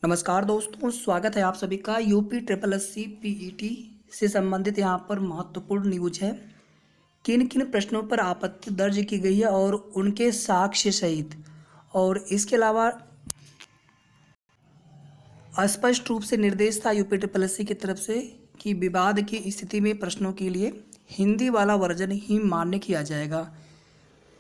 नमस्कार दोस्तों, स्वागत है आप सभी का। UP triple S C PET से संबंधित यहाँ पर महत्वपूर्ण न्यूज है। किन किन प्रश्नों पर आपत्ति दर्ज की गई है और उनके साक्ष्य सहित, और इसके अलावा स्पष्ट रूप से निर्देश था यूपी ट्रिपल एस सी की तरफ से कि विवाद की स्थिति में प्रश्नों के लिए हिंदी वाला वर्जन ही मान्य किया जाएगा।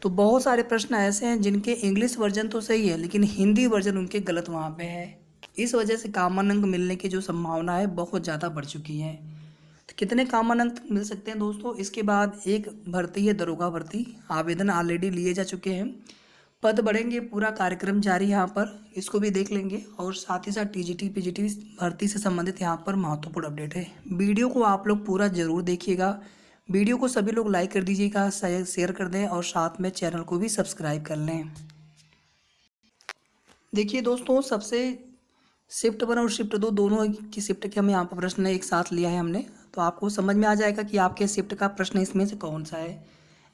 तो बहुत सारे प्रश्न ऐसे हैं जिनके इंग्लिश वर्जन तो सही है लेकिन हिंदी वर्जन उनके गलत वहाँ पे है। इस वजह से कॉमन अंक मिलने की जो संभावना है बहुत ज़्यादा बढ़ चुकी है। तो कितने कॉमन अंक मिल सकते हैं दोस्तों? इसके बाद एक भर्ती है दरोगा भर्ती, आवेदन ऑलरेडी लिए जा चुके हैं। पद बढ़ेंगे, पूरा कार्यक्रम जारी है यहाँ पर, इसको भी देख लेंगे। और साथ ही साथ टीजीटी पीजीटी भर्ती से संबंधित यहाँ पर महत्वपूर्ण अपडेट है। वीडियो को आप लोग पूरा ज़रूर देखिएगा। वीडियो को सभी लोग लाइक कर दीजिएगा, शेयर कर दें और साथ में चैनल को भी सब्सक्राइब कर लें। देखिए दोस्तों, सबसे शिफ्ट 1 और शिफ्ट 2 दोनों की शिफ्ट के हम यहाँ पर प्रश्न एक साथ लिया है हमने, तो आपको समझ में आ जाएगा कि आपके शिफ्ट का प्रश्न इसमें से कौन सा है।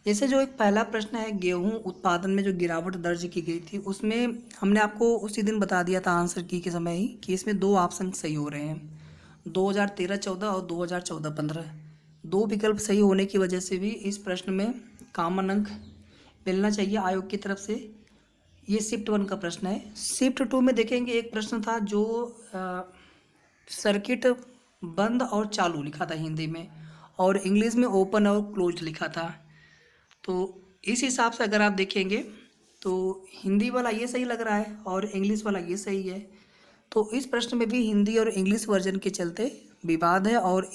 जैसे जो एक पहला प्रश्न है, गेहूं उत्पादन में जो गिरावट दर्ज की गई थी, उसमें हमने आपको उसी दिन बता दिया था आंसर की के समय ही कि इसमें दो ऑप्शन सही हो रहे हैं, 2013-14 और 2014-15। दो विकल्प सही होने की वजह से भी इस प्रश्न में कॉमन अंक मिलना चाहिए आयोग की तरफ से। ये शिफ्ट 1 का प्रश्न है। शिफ्ट 2 में देखेंगे, एक प्रश्न था जो सर्किट बंद और चालू लिखा था हिंदी में, और इंग्लिश में ओपन और क्लोज लिखा था। तो इस हिसाब से अगर आप देखेंगे तो हिंदी वाला ये सही लग रहा है और इंग्लिश वाला ये सही है। तो इस प्रश्न में भी हिंदी और इंग्लिश वर्जन के चलते विवाद है और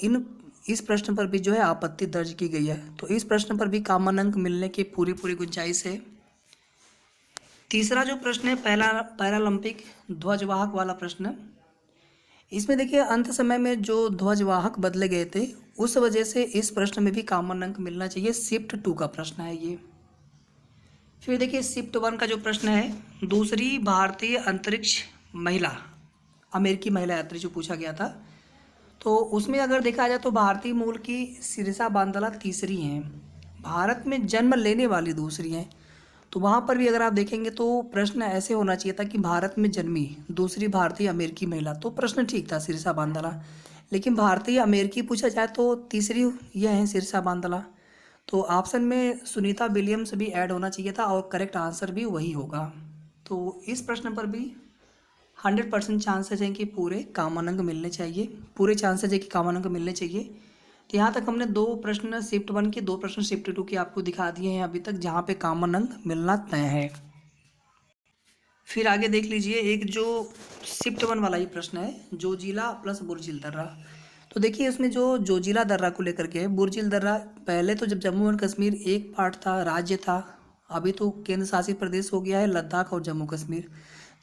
इस प्रश्न पर भी जो है आपत्ति दर्ज की गई है। तो इस प्रश्न पर भी कॉमन अंक मिलने की पूरी गुंजाइश है। तीसरा जो प्रश्न है, पैरालंपिक ध्वजवाहक वाला प्रश्न, इसमें देखिए अंत समय में जो ध्वजवाहक बदले गए थे उस वजह से इस प्रश्न में भी कॉमन अंक मिलना चाहिए। शिफ्ट 2 का प्रश्न है ये। फिर देखिए शिफ्ट 1 का जो प्रश्न है, दूसरी भारतीय अंतरिक्ष महिला, अमेरिकी महिला यात्री जो पूछा गया था, तो उसमें अगर देखा जाए तो भारतीय मूल की सिरसा बांदला तीसरी हैं, भारत में जन्म लेने वाली दूसरी हैं। तो वहाँ पर भी अगर आप देखेंगे तो प्रश्न ऐसे होना चाहिए था कि भारत में जन्मी दूसरी भारतीय अमेरिकी महिला, तो प्रश्न ठीक था सिरसा बांदला। लेकिन भारतीय अमेरिकी पूछा जाए तो तीसरी यह है सिरसा बांदला। तो ऑप्शन में सुनीता विलियम्स भी ऐड होना चाहिए था और करेक्ट आंसर भी वही होगा। तो इस प्रश्न पर भी 100% चांसेज हैं कि पूरे कॉमन अंक मिलने चाहिए, पूरे चांसेज है कि कॉमन अंक मिलने चाहिए। तो यहाँ तक हमने दो प्रश्न शिफ्ट 1 के, दो प्रश्न शिफ्ट 2 के आपको दिखा दिए हैं अभी तक, जहाँ पे कॉमन अंक मिलना तय है। फिर आगे देख लीजिए, एक जो शिफ्ट 1 वाला ही प्रश्न है, जोजिला प्लस बुर्जिल दर्रा। तो देखिए इसमें जो जोजिला दर्रा को लेकर के है, बुर्जिल दर्रा पहले तो जब जम्मू एंड कश्मीर एक पार्ट था, राज्य था, अभी तो केंद्र शासित प्रदेश हो गया है लद्दाख और जम्मू कश्मीर।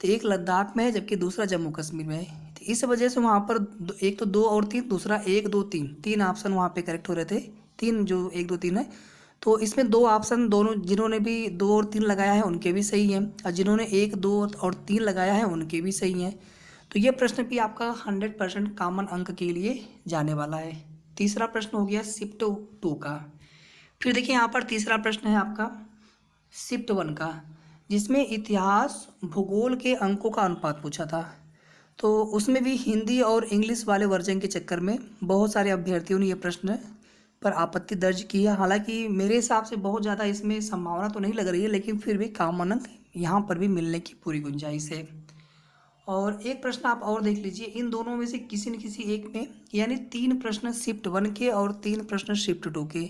तो एक लद्दाख में है जबकि दूसरा जम्मू कश्मीर में है। तो इस वजह से वहाँ पर एक तो 2 और 3, दूसरा 1 2 3, तीन ऑप्शन वहाँ पे करेक्ट हो रहे थे। तीन जो 1 2 3 है, तो इसमें दो ऑप्शन, दोनों जिन्होंने भी 2 और 3 लगाया है उनके भी सही हैं, और जिन्होंने 1 2 और 3 लगाया है उनके भी सही हैं। तो ये प्रश्न भी आपका 100% कॉमन अंक के लिए जाने वाला है। तीसरा प्रश्न हो गया शिफ्ट 2 का। फिर देखिए यहाँ पर तीसरा प्रश्न है आपका शिफ्ट 1 का, जिसमें इतिहास भूगोल के अंकों का अनुपात पूछा था। तो उसमें भी हिंदी और इंग्लिश वाले वर्जन के चक्कर में बहुत सारे अभ्यर्थियों ने ये प्रश्न पर आपत्ति दर्ज की है। हालांकि मेरे हिसाब से बहुत ज़्यादा इसमें संभावना तो नहीं लग रही है, लेकिन फिर भी कॉमन अंक यहाँ पर भी मिलने की पूरी गुंजाइश है। और एक प्रश्न आप और देख लीजिए, इन दोनों में से किसी न किसी एक में, यानी 3 प्रश्न शिफ्ट 1 के और 3 प्रश्न शिफ्ट 2 के,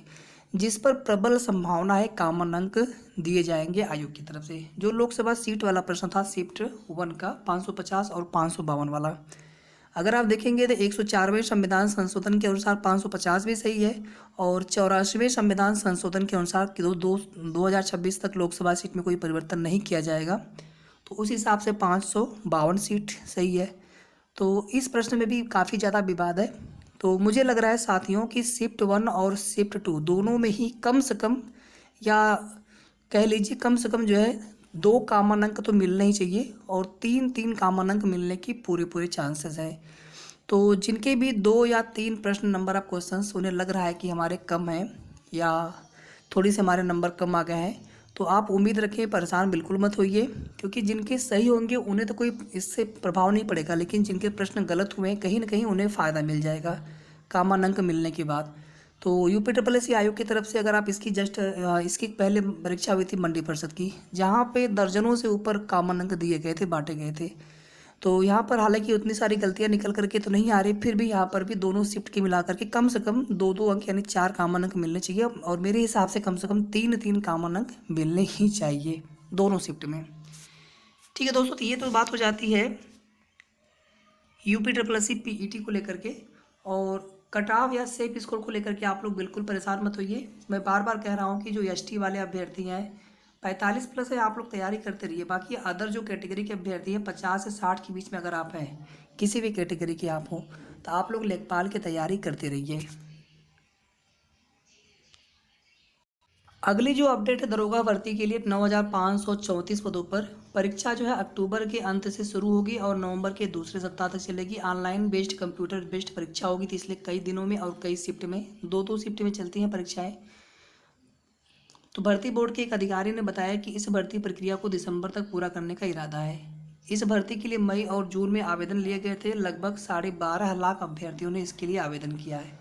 जिस पर प्रबल संभावना है कॉमन अंक दिए जाएंगे आयोग की तरफ से। जो लोकसभा सीट वाला प्रश्न था शिफ्ट 1 का, 550 और 552 वाला, अगर आप देखेंगे तो 104वें संविधान संशोधन के अनुसार 550 भी सही है, और 84वें संविधान संशोधन के अनुसार कि 2026 तक लोकसभा सीट में कोई परिवर्तन नहीं किया जाएगा, तो उस हिसाब से 552 सीट सही है। तो इस प्रश्न में भी काफ़ी ज़्यादा विवाद है। तो मुझे लग रहा है साथियों कि शिफ्ट 1 और शिफ्ट 2 दोनों में ही कम से कम, या कह लीजिए कम से कम जो है 2 कॉमन अंक तो मिलने ही चाहिए, और 3 कॉमन अंक मिलने की पूरे चांसेस हैं। तो जिनके भी 2 या 3 प्रश्न नंबर ऑफ क्वेश्चंस उन्हें लग रहा है कि हमारे कम हैं या थोड़ी से हमारे नंबर कम आ गए हैं, तो आप उम्मीद रखें, परेशान बिल्कुल मत होइए, क्योंकि जिनके सही होंगे उन्हें तो कोई इससे प्रभाव नहीं पड़ेगा, लेकिन जिनके प्रश्न गलत हुए हैं कहीं ना कहीं उन्हें फ़ायदा मिल जाएगा कॉमन अंक मिलने के बाद। तो यूपीएससी आयोग की तरफ से अगर आप इसकी पहले परीक्षा हुई थी मंडी परिषद की, जहाँ पे दर्जनों से ऊपर कॉमन अंक दिए गए थे, बांटे गए थे। तो यहाँ पर हालांकि उतनी सारी गलतियाँ निकल करके तो नहीं आ रही, फिर भी यहाँ पर भी दोनों शिफ्ट की मिला करके कम से कम 2-2 अंक यानी 4 कॉमन अंक मिलने चाहिए, और मेरे हिसाब से कम 3-3 कॉमन अंक मिलने ही चाहिए दोनों शिफ्ट में। ठीक है दोस्तों, तो ये तो बात हो जाती है यूपीएससी पीईटी को लेकर के। और कट ऑफ या सेफ स्कोर को लेकर के आप लोग बिल्कुल परेशान मत होइए। मैं बार बार कह रहा हूँ कि जो एसटी वाले अभ्यर्थी हैं 45+ है, आप लोग तैयारी करते रहिए। बाकी अदर जो कैटेगरी के अभ्यर्थी हैं 50 से 60 के बीच में अगर आप हैं, किसी भी कैटेगरी के आप हों, तो आप लोग लेखपाल की तैयारी करते रहिए। अगली जो अपडेट है दरोगा भर्ती के लिए 9,534 पदों पर परीक्षा जो है अक्टूबर के अंत से शुरू होगी और नवंबर के दूसरे सप्ताह तक चलेगी। ऑनलाइन बेस्ड कंप्यूटर बेस्ड परीक्षा होगी, तो इसलिए कई दिनों में और कई शिफ्ट में 2-2 शिफ्ट में चलती हैं परीक्षाएं। तो भर्ती बोर्ड के एक अधिकारी ने बताया कि इस भर्ती प्रक्रिया को दिसंबर तक पूरा करने का इरादा है। इस भर्ती के लिए मई और जून में आवेदन लिए गए थे। लगभग 12.5 लाख अभ्यर्थियों ने इसके लिए आवेदन किया है।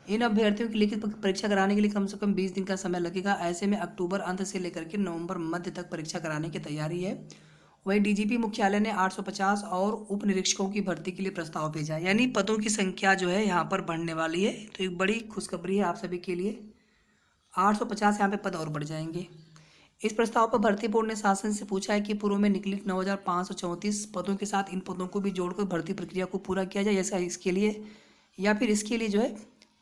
इन अभ्यर्थियों की लिखित परीक्षा कराने के लिए कम से कम 20 दिन का समय लगेगा। ऐसे में अक्टूबर अंत से लेकर के नवंबर मध्य तक परीक्षा कराने की तैयारी है। वहीं डीजीपी मुख्यालय ने 850 और उप निरीक्षकों की भर्ती के लिए प्रस्ताव भेजा है, यानी पदों की संख्या जो है यहाँ पर बढ़ने वाली है। तो एक बड़ी खुशखबरी है आप सभी के लिए, 850 यहाँ पे पद और बढ़ जाएंगे। इस प्रस्ताव पर भर्ती बोर्ड ने शासन से पूछा है कि पूर्व में निकली 9,534 पदों के साथ इन पदों को भी जोड़कर भर्ती प्रक्रिया को पूरा किया जाए, ऐसा इसके लिए, या फिर इसके लिए जो है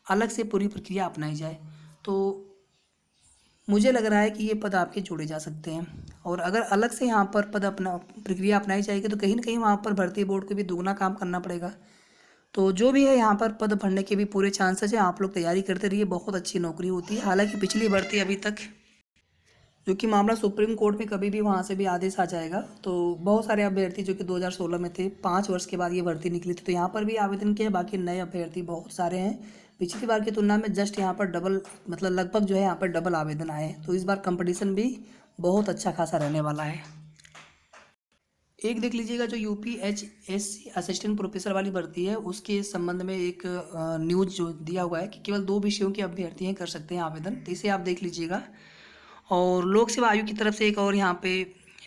अलग से पूरी प्रक्रिया अपनाई जाए। तो मुझे लग रहा है कि ये पद आपके जोड़े जा सकते हैं, और अगर अलग से यहाँ पर प्रक्रिया अपनाई जाएगी तो कहीं ना कहीं वहाँ पर भर्ती बोर्ड को भी दुगना काम करना पड़ेगा। तो जो भी है यहाँ पर पद भरने के भी पूरे चांसेस हैं। आप लोग तैयारी करते रहिए, बहुत अच्छी नौकरी होती है। हालांकि पिछली भर्ती अभी तक, जो कि मामला सुप्रीम कोर्ट में कभी भी वहाँ से भी आदेश आ जाएगा, तो बहुत सारे अभ्यर्थी जो कि 2016 में थे, 5 वर्ष के बाद ये भर्ती निकली थी, तो यहाँ पर भी आवेदन किया। बाकी नए अभ्यर्थी बहुत सारे हैं, पिछली बार की तुलना में जस्ट यहाँ पर डबल, मतलब लगभग जो है यहाँ पर डबल आवेदन आए हैं। तो इस बार कंपटीशन भी बहुत अच्छा खासा रहने वाला है। एक देख लीजिएगा, जो यूपीएचएससी असिस्टेंट प्रोफेसर वाली भर्ती है उसके संबंध में एक न्यूज़ जो दिया हुआ है कि केवल 2 विषयों के अभ्यर्थी हैं कर सकते हैं आवेदन, तो इसे आप देख लीजिएगा। और लोक सेवा आयोग की तरफ से एक और यहाँ पे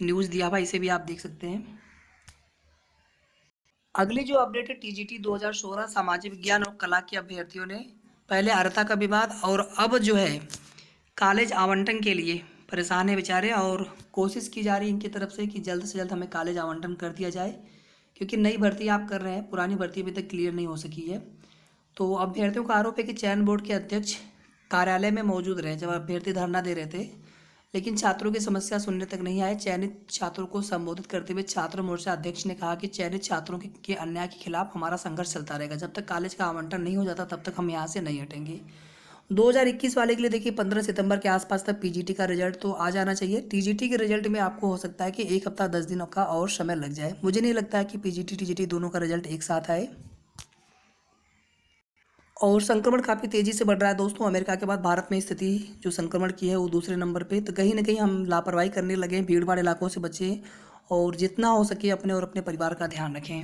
न्यूज़ दिया हुआ, इसे भी आप देख सकते हैं। अगली जो अपडेट है टीजीटी 2016 सामाजिक विज्ञान और कला के अभ्यर्थियों ने पहले अर्हता का विवाद, और अब जो है कॉलेज आवंटन के लिए परेशान है बेचारे, और कोशिश की जा रही है इनकी तरफ से कि जल्द से जल्द हमें कॉलेज आवंटन कर दिया जाए, क्योंकि नई भर्ती आप कर रहे हैं, पुरानी भर्ती अभी तक क्लियर नहीं हो सकी है। तो अभ्यर्थियों का आरोप है कि चयन बोर्ड के अध्यक्ष कार्यालय में मौजूद रहे जब अभ्यर्थी धरना दे रहे थे, लेकिन छात्रों की समस्या सुनने तक नहीं आए। चयनित छात्रों को संबोधित करते हुए छात्र मोर्चा अध्यक्ष ने कहा कि चयनित छात्रों के अन्याय के खिलाफ हमारा संघर्ष चलता रहेगा, जब तक कॉलेज का आवंटन नहीं हो जाता तब तक हम यहाँ से नहीं हटेंगे। 2021 वाले के लिए देखिए 15 सितंबर के आसपास तक पीजीटी का रिजल्ट तो आ जाना चाहिए। टीजीटी के रिजल्ट में आपको हो सकता है कि 1 हफ्ता 10 दिनों का और समय लग जाए। मुझे नहीं लगता है कि पीजीटी टीजीटी दोनों का रिजल्ट एक साथ आए। और संक्रमण काफ़ी तेज़ी से बढ़ रहा है दोस्तों। अमेरिका के बाद भारत में स्थिति जो संक्रमण की है वो दूसरे नंबर पे, तो कहीं ना कहीं हम लापरवाही करने लगे हैं। भीड़ भाड़ इलाकों से बचें और जितना हो सके अपने और अपने परिवार का ध्यान रखें।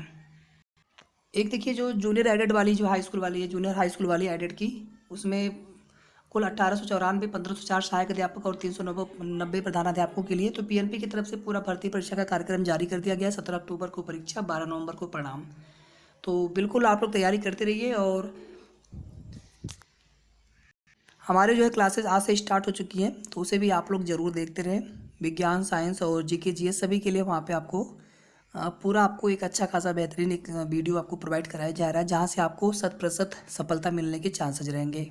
एक देखिए, जो जूनियर एडेड वाली जो हाई स्कूल वाली है, जूनियर हाई स्कूल वाली एडेड की, उसमें कुल 1894 1504 सहायक अध्यापक और 390 प्रधानाध्यापकों के लिए तो पीएनपी की तरफ से पूरा भर्ती परीक्षा का कार्यक्रम जारी कर दिया गया। 17 अक्टूबर को परीक्षा, 12 नवंबर को परिणाम। तो बिल्कुल आप लोग तैयारी करते रहिए। और हमारे जो है क्लासेस आज से स्टार्ट हो चुकी हैं, तो उसे भी आप लोग ज़रूर देखते रहें। विज्ञान, साइंस और जीके जीएस सभी के लिए वहाँ पे आपको पूरा आपको एक अच्छा खासा बेहतरीन एक वीडियो आपको प्रोवाइड कराया जा रहा है, जहाँ से आपको 100% सफलता मिलने के चांसेस रहेंगे।